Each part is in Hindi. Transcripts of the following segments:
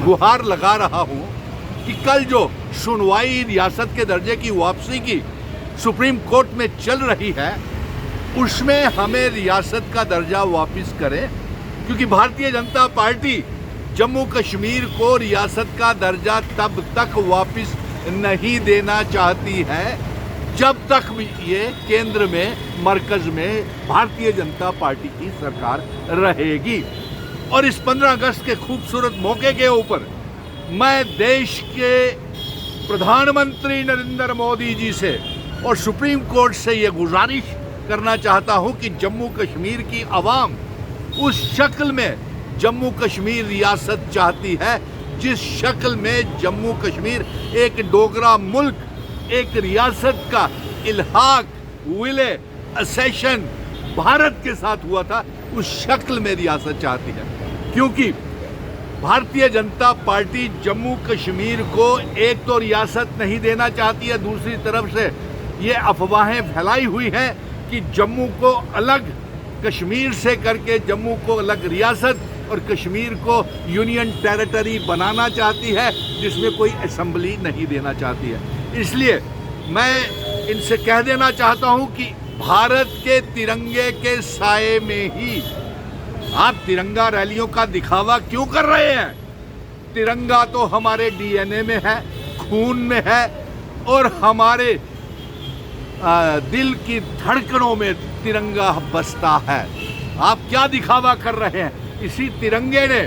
गुहार लगा रहा हूं कि कल जो सुनवाई रियासत के दर्जे की वापसी की सुप्रीम कोर्ट में चल रही है उसमें हमें रियासत का दर्जा वापस करें, क्योंकि भारतीय जनता पार्टी जम्मू कश्मीर को रियासत का दर्जा तब तक वापस नहीं देना चाहती है जब तक ये केंद्र में मरकज में भारतीय जनता पार्टी की सरकार रहेगी। और इस 15 अगस्त के खूबसूरत मौके के ऊपर मैं देश के प्रधानमंत्री नरेंद्र मोदी जी से और सुप्रीम कोर्ट से ये गुजारिश करना चाहता हूं कि जम्मू कश्मीर की आवाम उस शक्ल में जम्मू कश्मीर रियासत चाहती है जिस शक्ल में जम्मू कश्मीर एक डोगरा मुल्क, एक रियासत का इल्हाक विलय असेशन भारत के साथ हुआ था, उस शक्ल में रियासत चाहती है। क्योंकि भारतीय जनता पार्टी जम्मू कश्मीर को एक तो रियासत नहीं देना चाहती है, दूसरी तरफ से ये अफवाहें फैलाई हुई हैं कि जम्मू को अलग कश्मीर से करके जम्मू को अलग रियासत और कश्मीर को यूनियन टेरिटरी बनाना चाहती है जिसमें कोई असेंबली नहीं देना चाहती है। इसलिए मैं इनसे कह देना चाहता हूं कि भारत के तिरंगे के साए में ही आप तिरंगा रैलियों का दिखावा क्यों कर रहे हैं? तिरंगा तो हमारे डीएनए में है, खून में है और हमारे दिल की धड़कनों में तिरंगा बसता है। आप क्या दिखावा कर रहे हैं? इसी तिरंगे ने,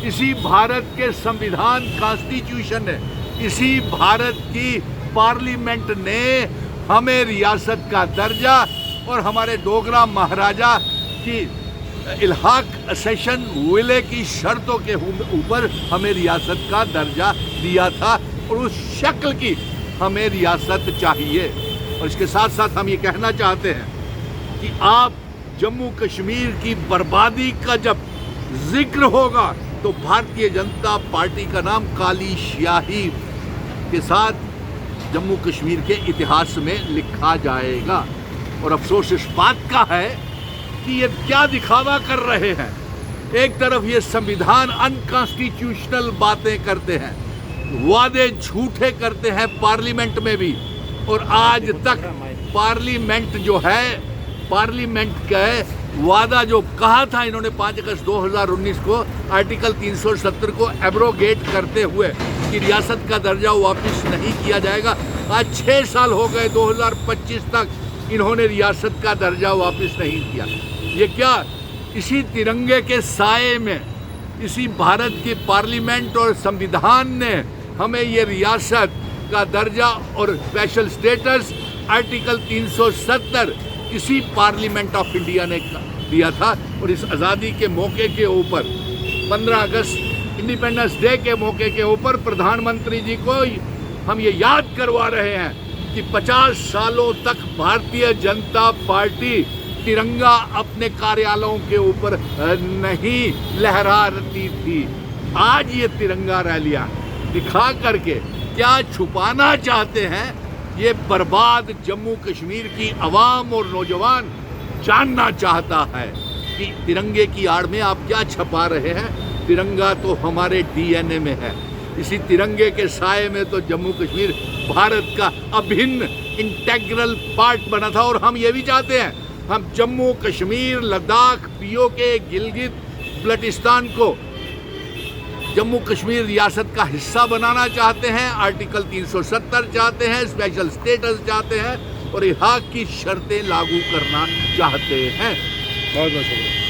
इसी भारत के संविधान कॉन्स्टिट्यूशन ने, इसी भारत की पार्लियामेंट ने हमें रियासत का दर्जा और हमारे डोगरा महाराजा की इल्हाक असेशन विलय की शर्तों के ऊपर हमें रियासत का दर्जा दिया था और उस शक्ल की हमें रियासत चाहिए। और इसके साथ साथ हम ये कहना चाहते हैं कि आप जम्मू कश्मीर की बर्बादी का जब जिक्र होगा तो भारतीय जनता पार्टी का नाम काली स्याही के साथ जम्मू कश्मीर के इतिहास में लिखा जाएगा। और अफसोस इस बात का है कि ये क्या दिखावा कर रहे हैं। एक तरफ ये संविधान अनकॉन्स्टिट्यूशनल बातें करते हैं, वादे झूठे करते हैं पार्लियामेंट में भी, और आज तक पार्लियामेंट जो है, पार्लियामेंट का वादा जो कहा था इन्होंने 5 अगस्त 2019 को आर्टिकल 370 को एब्रोगेट करते हुए कि रियासत का दर्जा वापस नहीं किया जाएगा, आज 6 साल हो गए, 2025 तक इन्होंने रियासत का दर्जा वापस नहीं किया। ये क्या इसी तिरंगे के साए में, इसी भारत की पार्लियामेंट और संविधान ने हमें ये रियासत का दर्जा और स्पेशल स्टेटस आर्टिकल 370 इसी पार्लियामेंट ऑफ इंडिया ने दिया था। और इस आज़ादी के मौके के ऊपर 15 अगस्त इंडिपेंडेंस डे के मौके के ऊपर प्रधानमंत्री जी को हम ये याद करवा रहे हैं कि 50 सालों तक भारतीय जनता पार्टी तिरंगा अपने कार्यालयों के ऊपर नहीं लहराती थी। आज ये तिरंगा रैलियां दिखा करके क्या छुपाना चाहते हैं, ये बर्बाद जम्मू कश्मीर की आवाम और नौजवान जानना चाहता है कि तिरंगे की आड़ में आप क्या छपा रहे हैं। तिरंगा तो हमारे डीएनए में है, इसी तिरंगे के साए में तो जम्मू कश्मीर भारत का अभिन्न इंटेग्रल पार्ट बना था। और हम ये भी चाहते हैं, हम जम्मू कश्मीर, लद्दाख, पीओके, गिलगित बल्टिस्तान को जम्मू कश्मीर रियासत का हिस्सा बनाना चाहते हैं, आर्टिकल 370 चाहते हैं, स्पेशल स्टेटस चाहते हैं और इल्हाक की शर्तें लागू करना चाहते हैं। बहुत बहुत शुक्रिया।